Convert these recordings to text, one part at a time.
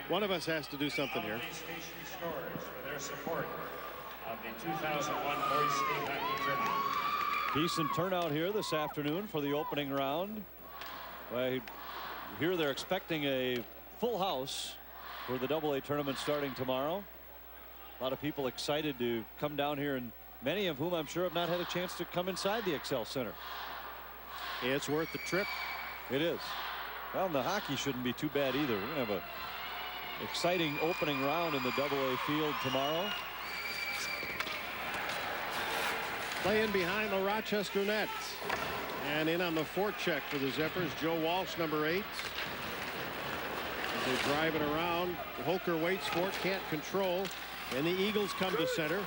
One of us has to do something here. For their support of the 2001 Boys State Hockey Tournament. Decent turnout here this afternoon for the opening round. I hear they're expecting a full house for the AA tournament starting tomorrow. A lot of people excited to come down here, and many of whom I'm sure have not had a chance to come inside the Xcel Center. It's worth the trip. It is. Well, and the hockey shouldn't be too bad either. We're going to have a exciting opening round in the AA field tomorrow. Play in behind the Rochester net. And in on the forecheck for the Zephyrs, Joe Walsh, number 8. As they drive it around, Holker waits for it, can't control. And the Eagles come to center.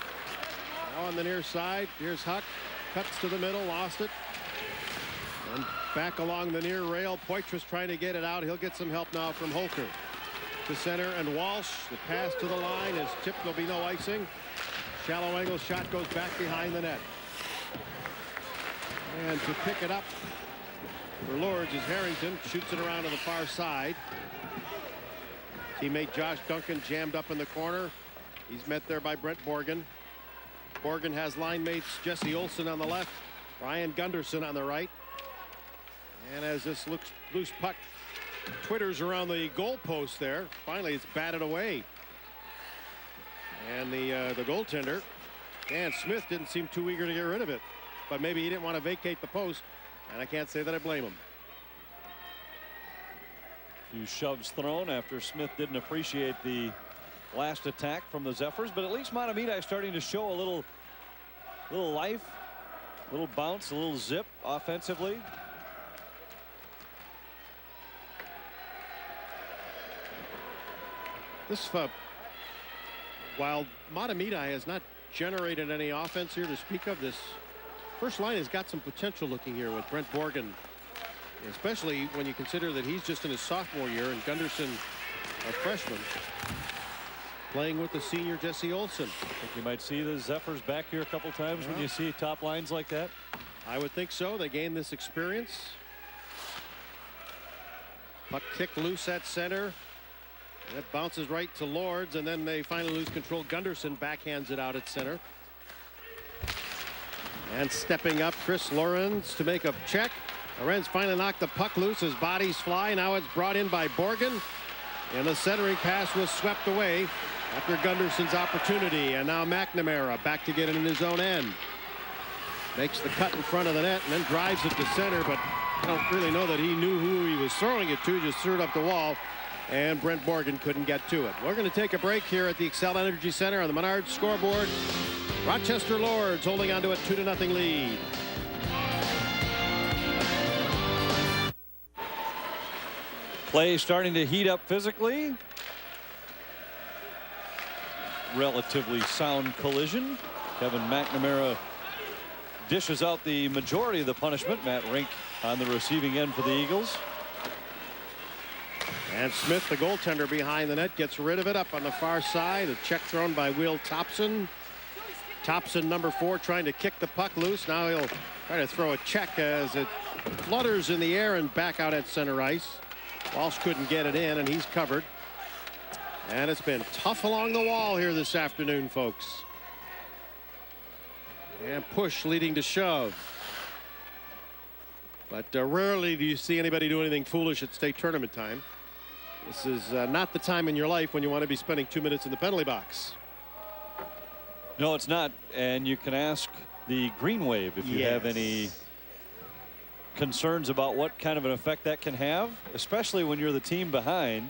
Now on the near side, here's Huck. Cuts to the middle, lost it. And back along the near rail, Poitras trying to get it out. He'll get some help now from Holker. To center, and Walsh, the pass to the line is tipped. There'll be no icing. Shallow angle shot goes back behind the net. And to pick it up for Lourdes is Harrington. Shoots it around to the far side. Teammate Josh Duncan jammed up in the corner. He's met there by Brent Borgen. Borgen has line mates Jesse Olsen on the left, Ryan Gunderson on the right. And as this looks loose puck twitters around the goalpost there, finally it's batted away. And the goaltender, Dan Smith, didn't seem too eager to get rid of it. But maybe he didn't want to vacate the post, and I can't say that I blame him. A few shoves thrown after Smith didn't appreciate the last attack from the Zephyrs, but at least Mahtomedi is starting to show a little life, a little bounce, a little zip offensively. This while Mahtomedi has not generated any offense here to speak of, this first line has got some potential looking here with Brent Borgen, especially when you consider that he's just in his sophomore year and Gunderson a freshman, playing with the senior Jesse Olsen. I think you might see the Zephyrs back here a couple times when you see top lines like that. I would think so. They gain this experience. Puck kick loose at center. It bounces right to Lourdes, and then they finally lose control. Gunderson backhands it out at center. And stepping up, Chris Lorenz to make a check. Lorenz finally knocked the puck loose. His bodies fly. Now it's brought in by Borgen. And the centering pass was swept away after Gunderson's opportunity. And now McNamara back to get it in his own end. Makes the cut in front of the net and then drives it to center, but I don't really know that he knew who he was throwing it to. Just threw it up the wall. And Brent Borgen couldn't get to it. We're going to take a break here at the Xcel Energy Center on the Menards scoreboard. Rochester Lourdes holding on to a 2-0 lead. Play starting to heat up physically. Relatively sound collision. Kevin McNamara dishes out the majority of the punishment. Matt Rink on the receiving end for the Eagles. And Smith, the goaltender behind the net, gets rid of it up on the far side. A check thrown by Will Thompson. Thompson, number 4, trying to kick the puck loose. Now he'll try to throw a check as it flutters in the air and back out at center ice. Walsh couldn't get it in, and he's covered. And it's been tough along the wall here this afternoon, folks. And push leading to shove. But rarely do you see anybody do anything foolish at state tournament time. This is not the time in your life when you want to be spending 2 minutes in the penalty box. No, it's not. And you can ask the Green Wave if you have any concerns about what kind of an effect that can have, especially when you're the team behind.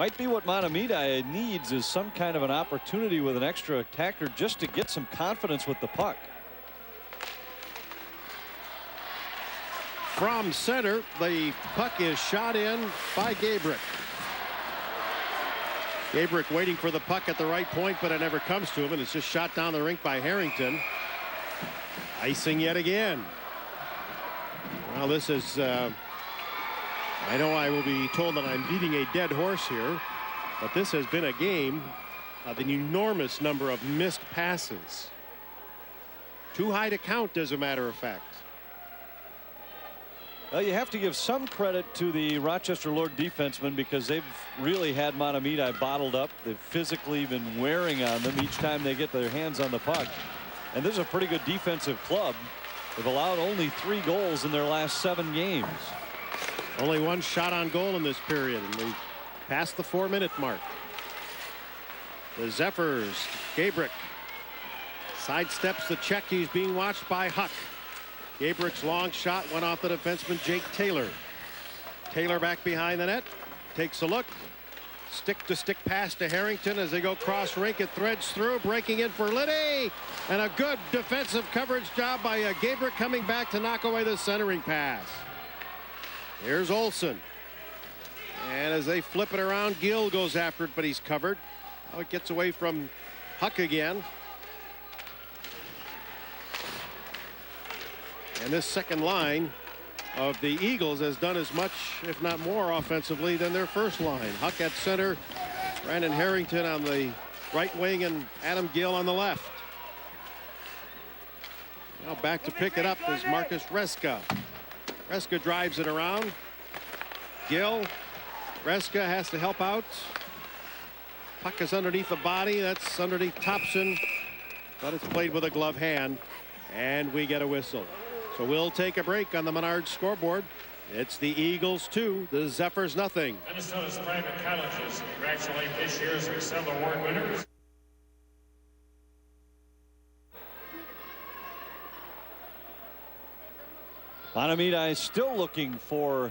Might be what Mahtomedi needs is some kind of an opportunity with an extra attacker just to get some confidence with the puck. From center, the puck is shot in by Gabrick. Gabrick waiting for the puck at the right point, but it never comes to him, and it's just shot down the rink by Harrington. Icing yet again. Well, this is, I know I will be told that I'm beating a dead horse here, but this has been a game of an enormous number of missed passes. Too high to count, as a matter of fact. Well, you have to give some credit to the Rochester Lourdes defensemen because they've really had Mahtomedi bottled up. They've physically been wearing on them each time they get their hands on the puck. And this is a pretty good defensive club. They've allowed only 3 goals in their last 7 games. Only 1 shot on goal in this period, and we passed the 4-minute mark. The Zephyrs, Gabrick sidesteps the check. He's being watched by Huck. Gabrick's long shot went off the defenseman Jake Taylor. Taylor back behind the net, takes a look. Stick-to-stick pass to Harrington as they go cross rink. It threads through, breaking in for Liddy, and a good defensive coverage job by Gabrick coming back to knock away the centering pass. Here's Olsen, and as they flip it around, Gill goes after it, but he's covered. Now it gets away from Huck again. And this second line of the Eagles has done as much, if not more, offensively than their first line. Huck at center, Brandon Harrington on the right wing, and Adam Gill on the left. Now back to pick it up is Marcus Reska. Reska drives it around. Gill. Reska has to help out. Puck is underneath the body. That's underneath Thompson, but it's played with a glove hand, and we get a whistle. So we'll take a break on the Menards scoreboard. It's the Eagles 2, the Zephyrs nothing. Minnesota's private colleges congratulate this year's Excel Award winners. Mahtomedi is still looking for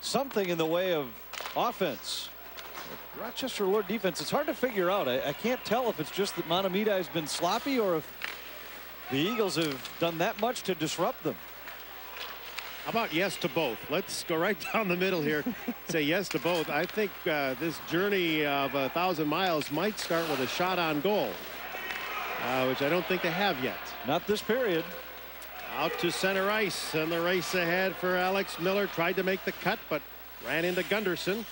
something in the way of offense. Rochester Lourdes defense, it's hard to figure out. I can't tell if it's just that Mahtomedi has been sloppy or if the Eagles have done that much to disrupt them. How about yes to both? Let's go right down the middle here. Say yes to both. I think this journey of 1,000 miles might start with a shot on goal, which I don't think they have yet. Not this period. Out to center ice, and the race ahead for Alex Miller. Tried to make the cut, but ran into Gunderson.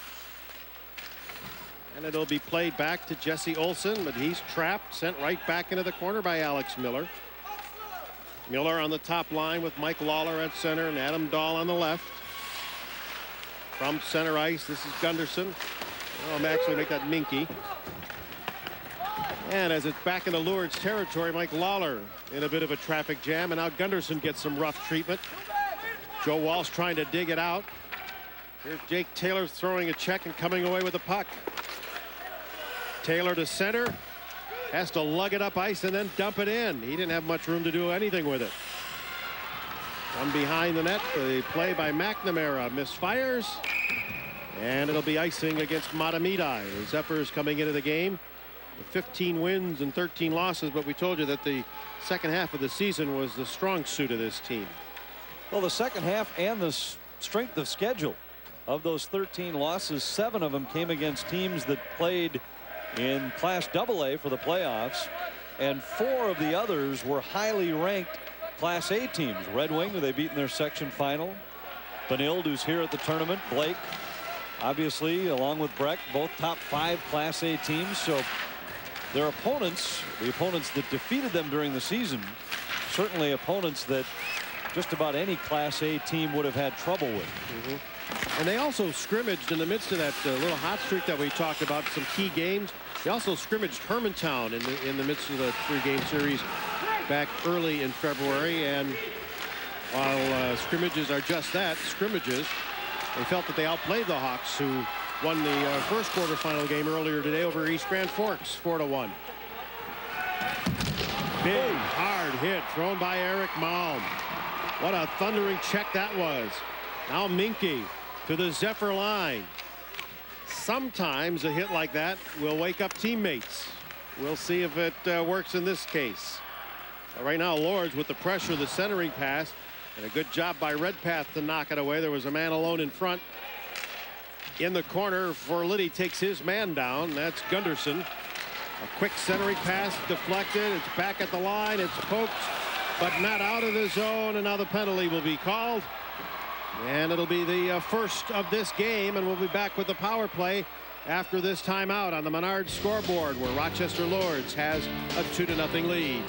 And it'll be played back to Jesse Olsen, but he's trapped, sent right back into the corner by Alex Miller. Miller on the top line with Mike Lawler at center and Adam Dahl on the left. From center ice, this is Gunderson. I'll actually make that Minky. And as it's back into Lourdes territory, Mike Lawler in a bit of a traffic jam, and now Gunderson gets some rough treatment. Joe Walsh trying to dig it out. Here's Jake Taylor throwing a check and coming away with the puck. Taylor to center. Has to lug it up ice and then dump it in. He didn't have much room to do anything with it. From behind the net, the play by McNamara misfires. And it'll be icing against Mahtomedi. The Zephyrs coming into the game with 15 wins and 13 losses, but we told you that the second half of the season was the strong suit of this team. Well, the second half and the strength of schedule of those 13 losses, 7 of them came against teams that played in Class AA for the playoffs, and 4 of the others were highly ranked Class A teams. Red Wing, who they beat in their section final. Benilde, who's here at the tournament. Blake, obviously, along with Breck, both top 5 Class A teams. So their opponents, the opponents that defeated them during the season, certainly opponents that just about any Class A team would have had trouble with. And they also scrimmaged in the midst of that little hot streak that we talked about, some key games. They also scrimmaged Hermantown in the midst of the 3-game series back early in February. And while scrimmages are just that, scrimmages, they felt that they outplayed the Hawks, who won the first quarterfinal game earlier today over East Grand Forks 4-1. Big hard hit thrown by Eric Malm. What a thundering check that was. Now Minky to the Zephyr line. Sometimes a hit like that will wake up teammates. We'll see if it works in this case. But right now, Lourdes with the pressure, the centering pass, and a good job by Redpath to knock it away. There was a man alone in front. In the corner for Liddy, takes his man down. That's Gunderson. A quick centering pass deflected. It's back at the line. It's poked, but not out of the zone. And now the penalty will be called. And it'll be the first of this game, and we'll be back with the power play after this timeout on the Menards scoreboard, where Rochester Lourdes has a 2-0 lead.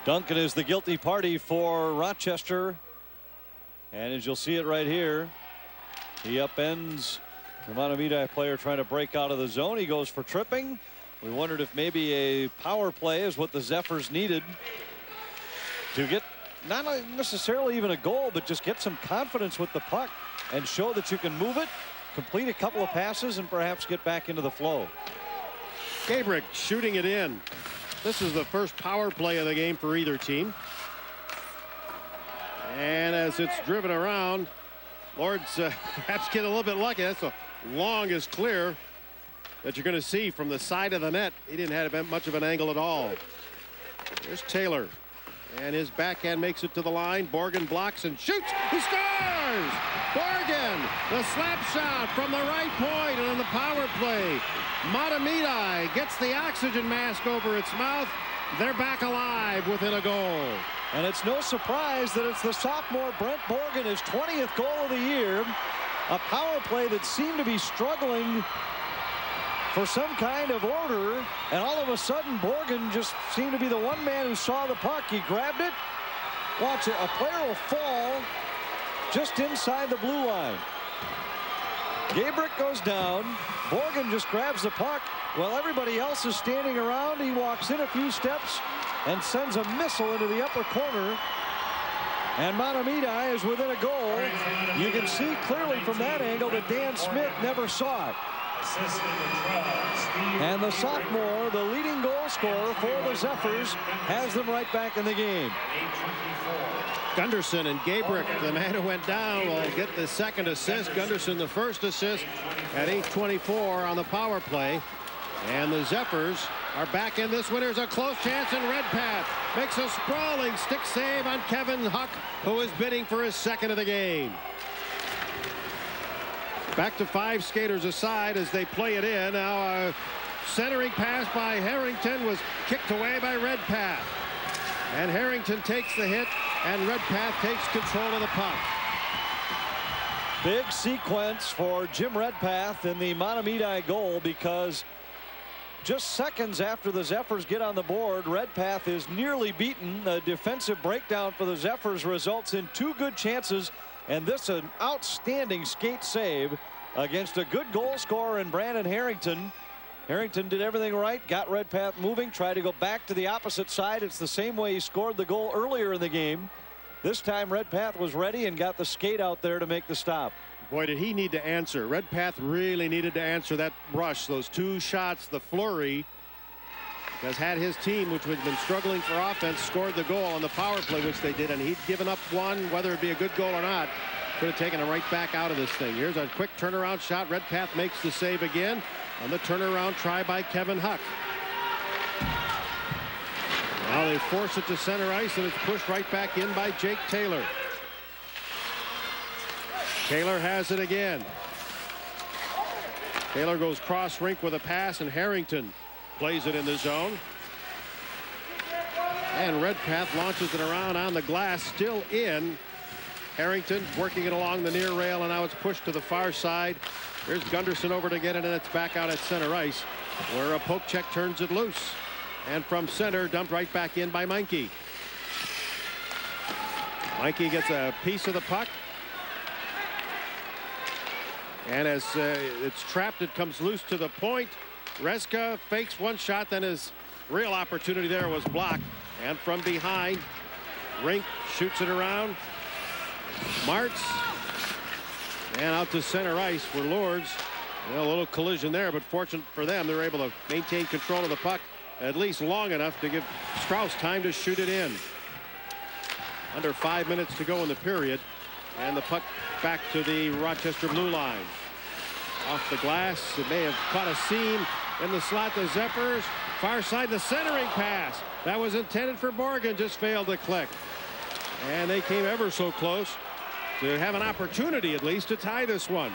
Duncan is the guilty party for Rochester. And as you'll see it right here, he upends the Mahtomedi player trying to break out of the zone. He goes for tripping. We wondered if maybe a power play is what the Zephyrs needed to get not necessarily even a goal, but just get some confidence with the puck and show that you can move it, complete a couple of passes, and perhaps get back into the flow. Gabrick shooting it in. This is the first power play of the game for either team. And as it's driven around, Lourdes perhaps get a little bit lucky. That's the longest clear that you're going to see from the side of the net. He didn't have much of an angle at all. There's Taylor. And his backhand makes it to the line. Borgen blocks and shoots. He scores! Borgen, the slap shot from the right point, and on the power play, Mahtomedi gets the oxygen mask over its mouth. They're back alive within a goal. And it's no surprise that it's the sophomore Brent Borgen, his 20th goal of the year. A power play that seemed to be struggling for some kind of order, and all of a sudden Borgen just seemed to be the one man who saw the puck. He grabbed it. Watch it. A player will fall just inside the blue line. Gabrick goes down. Borgen just grabs the puck while everybody else is standing around. He walks in a few steps and sends a missile into the upper corner. And Mahtomedi is within a goal. You can see clearly from that angle that Dan Smith never saw it. And the sophomore, the leading goal scorer for the Zephyrs, has them right back in the game. Gunderson and Gabrick, the man who went down, will get the second assist. Gunderson the first assist at 8:24 on the power play. And the Zephyrs are back in this one. Here's a close chance, and Redpath makes a sprawling stick save on Kevin Huck, who is bidding for his second of the game. Back to 5 skaters aside as they play it in. Now a centering pass by Harrington was kicked away by Redpath. And Harrington takes the hit, and Redpath takes control of the puck. Big sequence for Jim Redpath in the Mahtomedi goal, because just seconds after the Zephyrs get on the board, Redpath is nearly beaten. The defensive breakdown for the Zephyrs results in 2 good chances, and this an outstanding skate save against a good goal scorer in Brandon Harrington. Harrington did everything right, got Redpath moving, tried to go back to the opposite side. It's the same way he scored the goal earlier in the game. This time Redpath was ready and got the skate out there to make the stop. Boy, did he need to answer. Redpath really needed to answer that rush, those 2 shots, the flurry. Because had his team, which had been struggling for offense, scored the goal on the power play, which they did, and he'd given up one, whether it be a good goal or not, could have taken it right back out of this thing. Here's a quick turnaround shot. Redpath makes the save again on the turnaround try by Kevin Huck. Now they force it to center ice, and it's pushed right back in by Jake Taylor. Taylor has it again. Taylor goes cross rink with a pass, and Harrington plays it in the zone. And Redpath launches it around on the glass, still in. Harrington working it along the near rail, and now it's pushed to the far side. There's Gunderson over to get it, and it's back out at center ice, where a poke check turns it loose. And from center, dumped right back in by Meinke. Meinke gets a piece of the puck. And as it's trapped, it comes loose to the point. Reska fakes one shot, then his real opportunity there was blocked. And from behind, Rink shoots it around. Martz. And out to center ice for Lourdes. Well, a little collision there, but fortunate for them, they were able to maintain control of the puck at least long enough to give Strauss time to shoot it in. Under 5 minutes to go in the period. And the puck back to the Rochester blue line. Off the glass. It may have caught a seam in the slot. The Zephyrs. Far side, the centering pass. That was intended for Borgen. Just failed to click. And they came ever so close to have an opportunity, at least, to tie this one.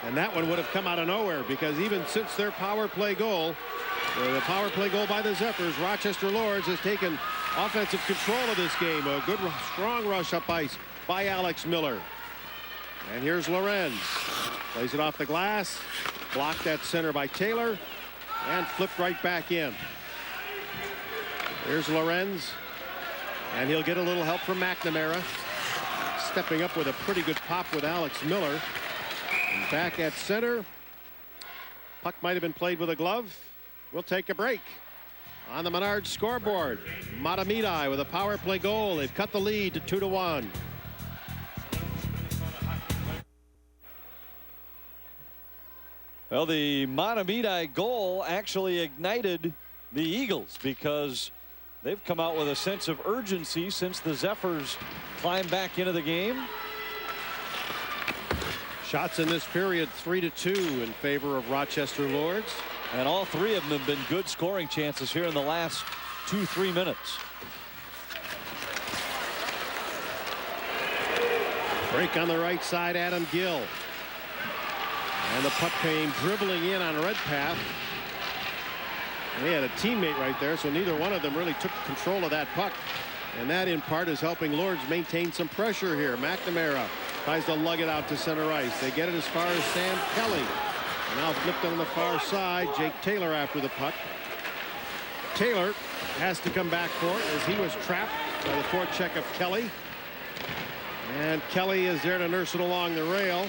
And that one would have come out of nowhere, because even since their power play goal, the power play goal by the Zephyrs, Rochester Lourdes has taken offensive control of this game. A good, strong rush up ice by Alex Miller. And here's Lorenz. Plays it off the glass. Blocked at center by Taylor. And flipped right back in. Here's Lourdes, and he'll get a little help from McNamara. Stepping up with a pretty good pop with Alex Miller. And back at center. Puck might have been played with a glove. We'll take a break. On the Menard scoreboard, Mahtomedi with a power play goal. They've cut the lead to 2-1. Well, the Mahtomedi goal actually ignited the Eagles because they've come out with a sense of urgency since the Zephyrs climbed back into the game. Shots in this period 3-2 in favor of Rochester Lourdes. And all three of them have been good scoring chances here in the last 2-3 minutes. Break on the right side, Adam Gill. And the puck came dribbling in on Redpath. They had a teammate right there, so neither one of them really took control of that puck. And that in part is helping Lourdes maintain some pressure here. McNamara tries to lug it out to center ice. They get it as far as Sam Kelly. And now flipped on the far side. Jake Taylor after the puck. Taylor has to come back for it as he was trapped by the forecheck of Kelly. And Kelly is there to nurse it along the rail.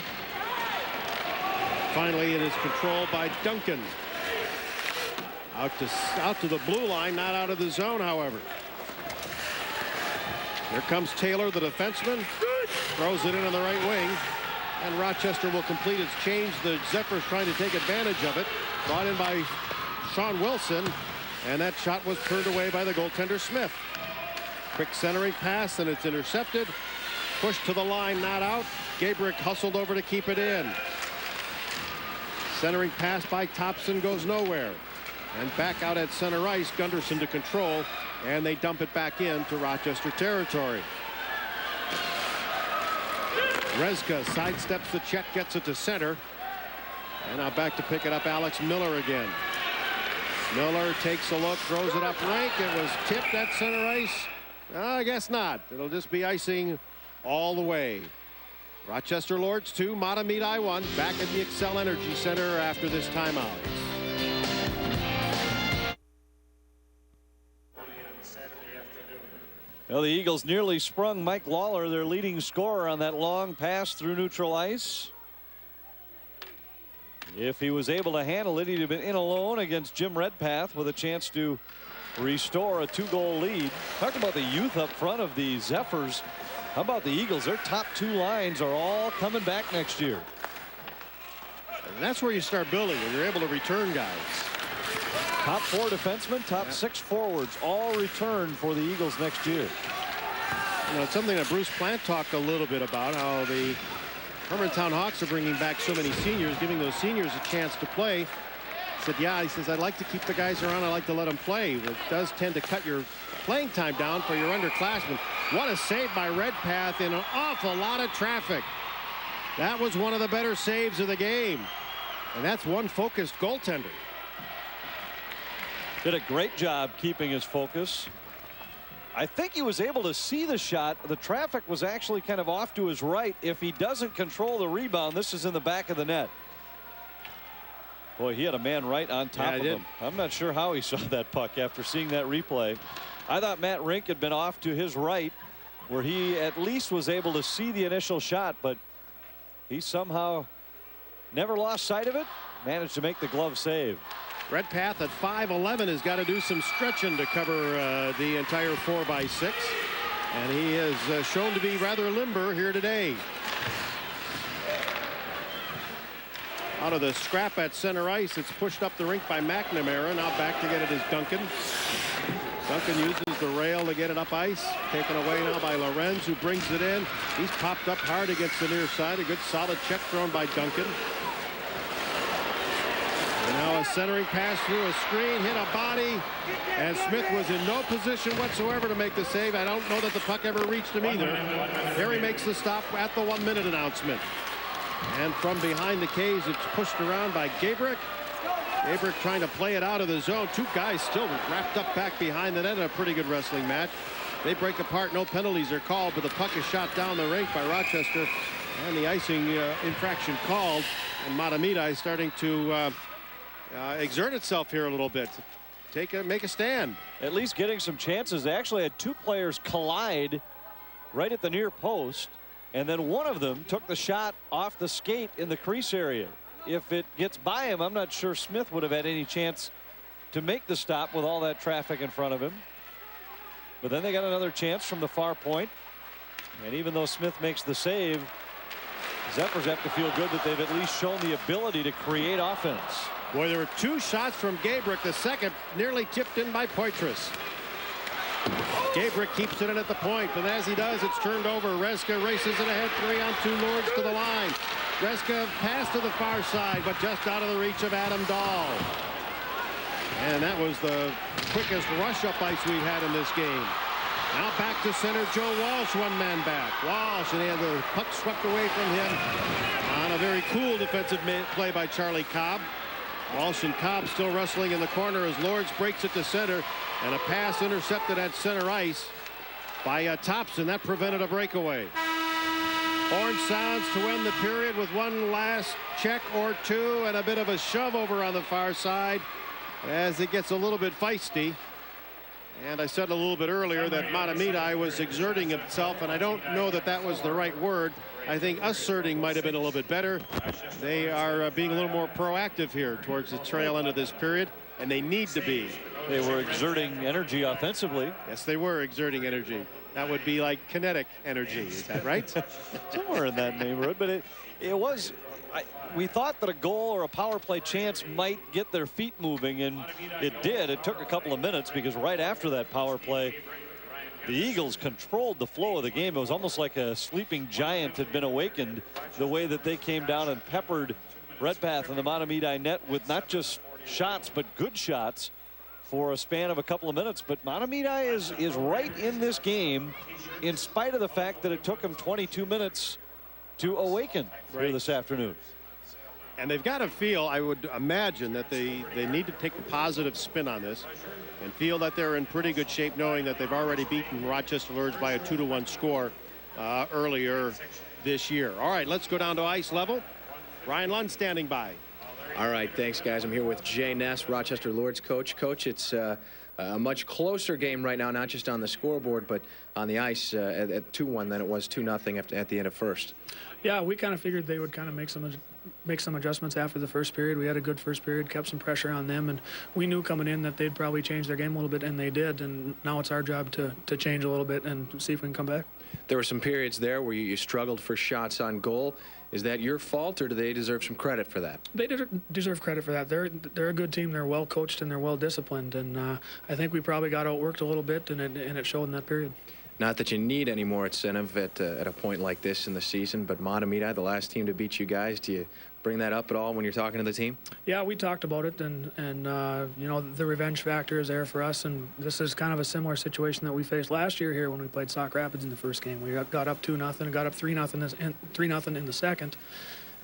Finally, it is controlled by Duncan. Out to the blue line, not out of the zone, however. Here comes Taylor, the defenseman. Throws it in on the right wing. And Rochester will complete its change. The Zephyrs trying to take advantage of it. Brought in by Sean Wilson. And that shot was turned away by the goaltender Smith. Quick centering pass, and it's intercepted. Pushed to the line, not out. Gabrick hustled over to keep it in. Centering pass by Thompson goes nowhere. And back out at center ice, Gunderson to control. And they dump it back into Rochester territory. Rezka sidesteps the check, gets it to center. And now back to pick it up, Alex Miller again. Miller takes a look, throws it up rank. It was tipped at center ice. I guess not. It'll just be icing all the way. Rochester Lourdes 2, Mahtomedi 1. Back at the Xcel Energy Center after this timeout. Well, the Eagles nearly sprung Mike Lawler, their leading scorer, on that long pass through neutral ice. If he was able to handle it, he'd have been in alone against Jim Redpath with a chance to restore a 2-goal lead. Talk about the youth up front of the Zephyrs. How about the Eagles? Their top 2 lines are all coming back next year. And that's where you start building, when you're able to return guys. Top 4 defensemen, top 6 forwards, all return for the Eagles next year. You know, it's something that Bruce Plant talked a little bit about, how the Hermantown Hawks are bringing back so many seniors, giving those seniors a chance to play. He said, yeah, he says, I'd like to keep the guys around. I like to let them play. It does tend to cut your playing time down for your underclassmen. What a save by Redpath in an awful lot of traffic. That was one of the better saves of the game. And that's one focused goaltender. Did a great job keeping his focus. I think he was able to see the shot. The traffic was actually kind of off to his right. If he doesn't control the rebound, this is in the back of the net. Boy, he had a man right on top of him. I'm not sure how he saw that puck after seeing that replay. I thought Matt Rink had been off to his right, where he at least was able to see the initial shot, but he somehow never lost sight of it, managed to make the glove save. Redpath at 5'11" has got to do some stretching to cover the entire 4x6. And he is shown to be rather limber here today. Out of the scrap at center ice, it's pushed up the rink by McNamara. Now back to get it is Duncan. Duncan uses the rail to get it up ice. Taken away now by Lorenz, who brings it in. He's popped up hard against the near side. A good solid check thrown by Duncan. And now a centering pass through a screen, hit a body, and Smith was in no position whatsoever to make the save. I don't know that the puck ever reached him either. Harry makes the stop at the 1-minute announcement. And from behind the cage, it's pushed around by Gabrick. Gabrick trying to play it out of the zone. 2 guys still wrapped up back behind the net in a pretty good wrestling match. They break apart, no penalties are called, but the puck is shot down the rink by Rochester, and the icing infraction called. And Mahtomedi is starting to exert itself here a little bit. make a stand. At least getting some chances. They actually had two players collide right at the near post, and then one of them took the shot off the skate in the crease area. If it gets by him, I'm not sure Smith would have had any chance to make the stop with all that traffic in front of him. But then they got another chance from the far point. And even though Smith makes the save, Zephyrs have to feel good that they've at least shown the ability to create offense. Boy, there were two shots from Gabrick. The second nearly tipped in by Poitras. Gabrick keeps it in at the point, but as he does, it's turned over. Reska races it ahead, 3-on-2 Lourdes to the line. Reska passed to the far side, but just out of the reach of Adam Dahl. And that was the quickest rush-up ice we've had in this game. Now back to center, Joe Walsh, one man back. Walsh, and he had the puck swept away from him on a very cool defensive play by Charlie Cobb. Walsh and Cobb still wrestling in the corner as Lourdes breaks it to center, and a pass intercepted at center ice by Thompson. That prevented a breakaway. Orange Sounds to end the period with one last check or two and a bit of a shove over on the far side as it gets a little bit feisty. And I said a little bit earlier that Mahtomedi was exerting himself, and I don't know that that was the right word. I think asserting might have been a little bit better. They are being a little more proactive here towards the trail end of this period, and they need to be. They were exerting energy offensively. Yes, they were exerting energy. That would be like kinetic energy. Is that right? Somewhere in that neighborhood, but it was. We thought that a goal or a power play chance might get their feet moving, and it did. It took a couple of minutes because right after that power play, the Eagles controlled the flow of the game. It was almost like a sleeping giant had been awakened, the way that they came down and peppered Redpath and the Mahtomedi net with not just shots, but good shots for a span of a couple of minutes. But Mahtomedi is right in this game, in spite of the fact that it took them 22 minutes to awaken here this afternoon. And they've got to feel, I would imagine, that they need to take the positive spin on this and feel that they're in pretty good shape, knowing that they've already beaten Rochester Lourdes by a 2-1 score earlier this year. All right, let's go down to ice level. Ryan Lund standing by. All right, thanks, guys. I'm here with Jay Ness, Rochester Lourdes coach. Coach, it's a much closer game right now, not just on the scoreboard, but on the ice at 2-1 than it was 2-0 at the end of first. Yeah, we kind of figured they would kind of make some adjustments after the first period. We had a good first period, kept some pressure on them, and we knew coming in that they'd probably change their game a little bit, and they did. And now it's our job to change a little bit and see if we can come back. There were some periods there where you struggled for shots on goal. Is that your fault, or do they deserve some credit for that? They deserve credit for that. They're a good team. They're well coached and they're well disciplined. And I think we probably got outworked a little bit, and it showed in that period. Not that you need any more incentive at a point like this in the season, but Mahtomedi, the last team to beat you guys, do you bring that up at all when you're talking to the team? Yeah, we talked about it, and you know, the revenge factor is there for us, and this is kind of a similar situation that we faced last year here when we played Sauk Rapids in the first game. We got up 2-0 and got up 3-0 in the second,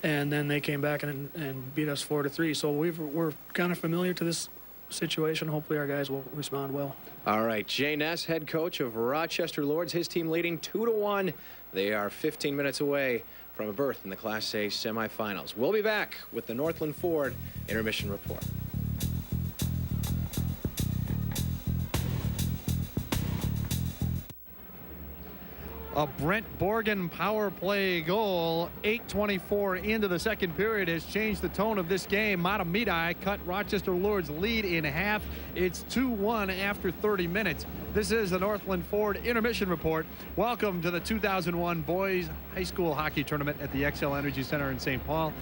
and then they came back and beat us 4-3. So we're kind of familiar to this situation. Hopefully our guys will respond well. All right, Jay Ness, head coach of Rochester Lourdes, his team leading 2-1. They are 15 minutes away from a berth in the Class A semifinals. We'll be back with the Northland Ford intermission report. A Brent Borgen power play goal, 8:24 into the second period, has changed the tone of this game. Mahtomedi cut Rochester Lourdes' lead in half. It's 2-1 after 30 minutes. This is the Northland Ford intermission report. Welcome to the 2001 Boys High School Hockey Tournament at the XL Energy Center in St. Paul.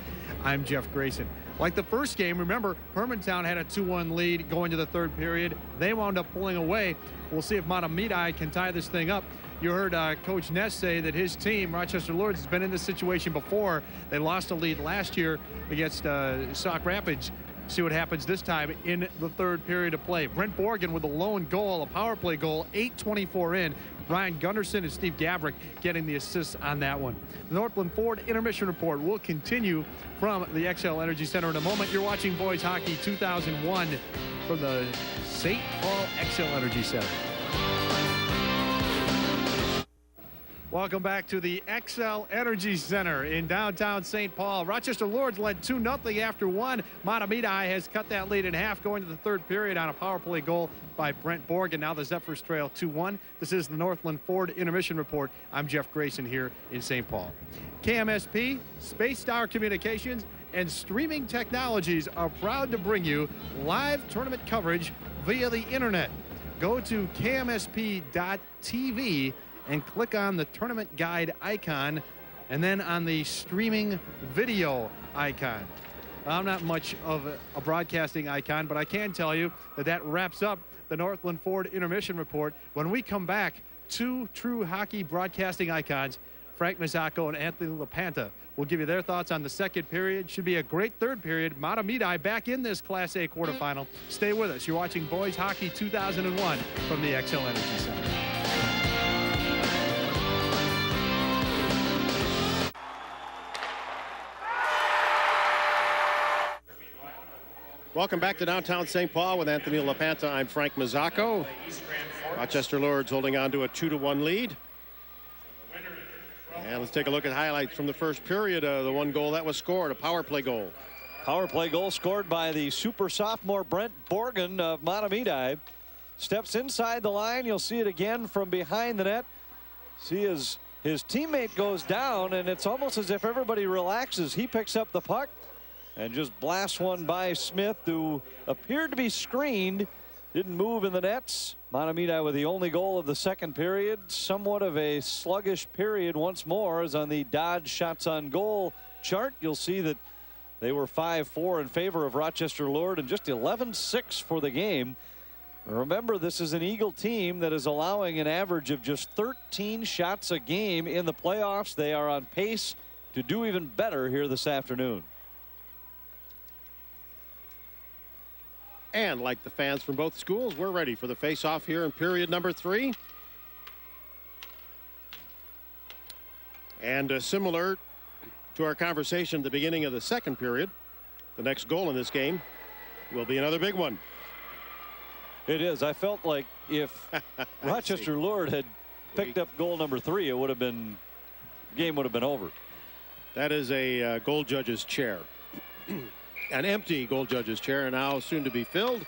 I'm Jeff Grayson. Like the first game, remember, Hermantown had a 2-1 lead going to the third period. They wound up pulling away. We'll see if Mahtomedi can tie this thing up. You heard Coach Ness say that his team, Rochester Lourdes, has been in this situation before. They lost a lead last year against Sauk Rapids. See what happens this time in the third period of play. Brent Borgen with a lone goal, a power play goal, 8:24 in. Brian Gunderson and Steve Gabrick getting the assists on that one. The Northland Ford intermission report will continue from the XL Energy Center in a moment. You're watching Boys Hockey 2001 from the St. Paul XL Energy Center. Welcome back to the XL Energy Center in downtown St. Paul. Rochester Lourdes led 2-0 after one. Mahtomedi has cut that lead in half going to the third period on a power play goal by Brent Borg, and now the Zephyrs trail 2-1. This is the Northland Ford Intermission Report. I'm Jeff Grayson here in St. Paul. KMSP, Space Star Communications, and Streaming Technologies are proud to bring you live tournament coverage via the internet. Go to kmsp.tv and click on the tournament guide icon, and then on the streaming video icon. I'm not much of a broadcasting icon, but I can tell you that wraps up the Northland Ford Intermission Report. When we come back, two true hockey broadcasting icons, Frank Mazzacco and Anthony LaPanta, will give you their thoughts on the second period. Should be a great third period. Mahtomedi back in this Class A quarterfinal. Stay with us. You're watching Boys Hockey 2001 from the XL Energy Center. Welcome back to downtown St. Paul with Anthony LaPanta. I'm Frank Mazzacco. Rochester Lourdes holding on to a 2-1 lead. And let's take a look at highlights from the first period. The one goal that was scored, a power play goal. Power play goal scored by the super sophomore Brent Borgen of Mahtomedi. Steps inside the line. You'll see it again from behind the net. See his teammate goes down, and it's almost as if everybody relaxes. He picks up the puck and just blasts one by Smith, who appeared to be screened. Didn't move in the nets. Mahtomedi with the only goal of the second period. Somewhat of a sluggish period once more, as on the Dodge shots on goal chart, you'll see that they were 5-4 in favor of Rochester Lourdes and just 11-6 for the game. Remember, this is an Eagle team that is allowing an average of just 13 shots a game in the playoffs. They are on pace to do even better here this afternoon. And like the fans from both schools, we're ready for the face-off here in period number 3. And similar to our conversation at the beginning of the second period, the next goal in this game will be another big one. It is. I felt like if Rochester Lourdes had picked up goal number 3, it would have been, game would have been over. That is a goal judge's chair. An empty goal judge's chair, now soon to be filled.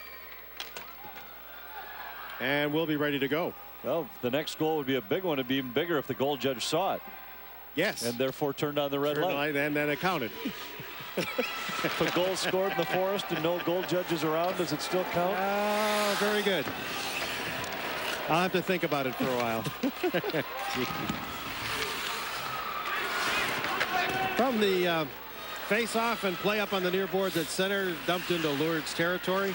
And we'll be ready to go. Well, the next goal would be a big one. It'd be even bigger if the goal judge saw it. Yes. And therefore turned on the red light. And then it counted. If a goal scored in the Forest and no goal judges around, does it still count? Very good. I'll have to think about it for a while. From the face-off and play up on the near boards at center, dumped into Lourdes territory.